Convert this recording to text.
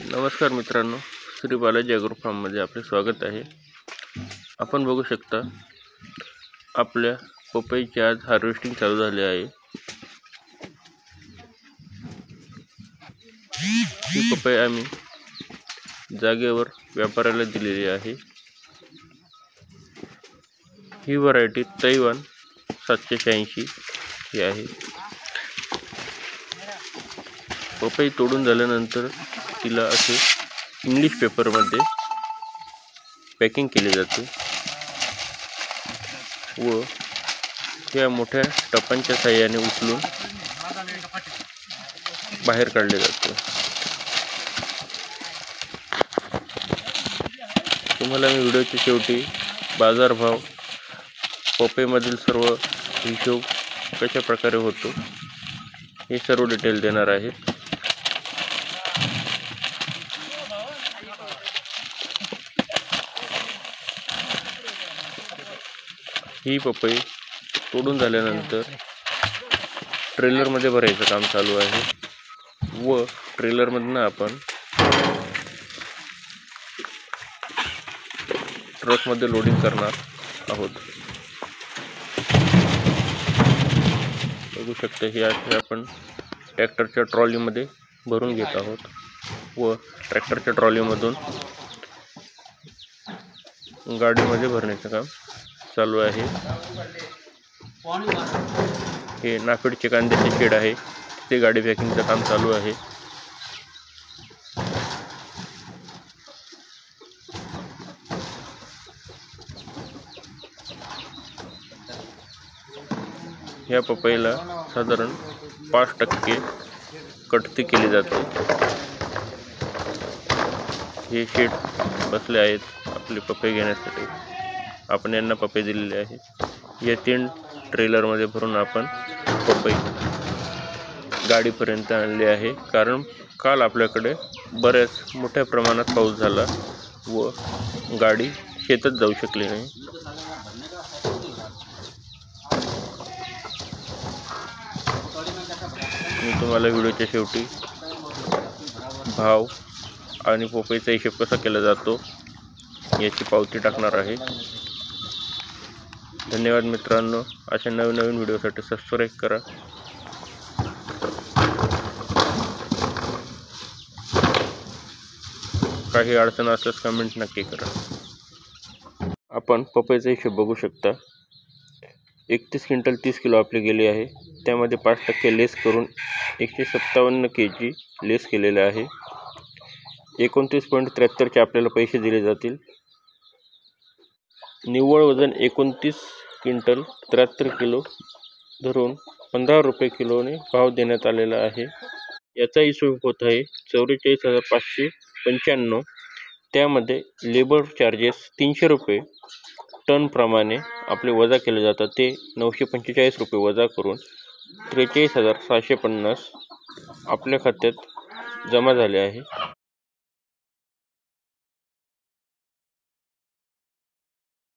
नमस्कार मित्रांनो, श्री बालाजी ॲग्रो फार्ममध्ये आपले स्वागत आहे। आपण बघू शकता आपल्या पपईची आज हार्वेस्टिंग चालू झाली आहे। ही पपई आम्ही जागेवर व्यापाऱ्याला दिलेली आहे। ही व्हरायटी तैवान 786 ही आहे। पपई तोडून झाल्यानंतर तिला असे इंग्लिश पेपरमध्ये पॅकिंग केले जाते व या मोठ्या टपांच्या साहाय्याने उचलून बाहेर काढले जाते। तुम्हाला मी व्हिडिओच्या शेवटी बाजारभाव, पपईमधील सर्व हिशोब कशा प्रकारे होतो हे सर्व डिटेल देणार आहे। ही पपई तोडून झाल्यानंतर ट्रेलरमध्ये भरायचं काम चालू आहे व ट्रेलरमधून आपण ट्रकमध्ये लोडिंग करणार आहोत। बघू शकता ही अशी आपण ट्रॅक्टरच्या ट्रॉलीमध्ये भरून घेत आहोत व ट्रॅक्टरच्या ट्रॉलीमधून गाडीमध्ये भरण्याचं काम चालू आहे। हे नाफेडचे कांद्याचे शेड आहे, ते गाडी पॅकिंगचं काम चालू आहे। या पपईला साधारण 5% कटती केली जाते। हे शेड बसले आहेत आपली पपई घेण्यासाठी, आपण यांना पपई दिलेली आहे। या 3 ट्रेलरमध्ये भरून आपण पपई गाडीपर्यंत आणली आहे, कारण काल आपल्याकडे बऱ्याच मोठ्या प्रमाणात पाऊस झाला व गाडी शेतात जाऊ शकली नाही। मी तुम्हाला व्हिडिओच्या शेवटी भाव आणि पपईचा हिशोब कसा केला जातो याची पावती टाकणार आहे। धन्यवाद मित्रांनो, अशा नवीन व्हिडिओसाठी सबस्क्राईब करा। काही अडचण असल्यास कमेंट नक्की करा। आपण पपईचा हिशोब बघू शकता। 31 क्विंटल 30 किलो आपले गेले आहे, त्यामध्ये 5% लेस करून 157 kg लेस केलेले आहे। 29.73 चे आपल्याला पैसे दिले जातील। निव्वळ वजन 29 क्विंटल 73 किलो धरून 15 रुपये किलोने भाव देण्यात आलेला आहे। याचा हिशोब होत आहे 44,595। त्यामध्ये लेबर चार्जेस 300 रुपये टन प्रमाणे आपले वजा केले जातात, ते 945 रुपये वजा करून 43,750 आपल्या खात्यात जमा झाले आहे।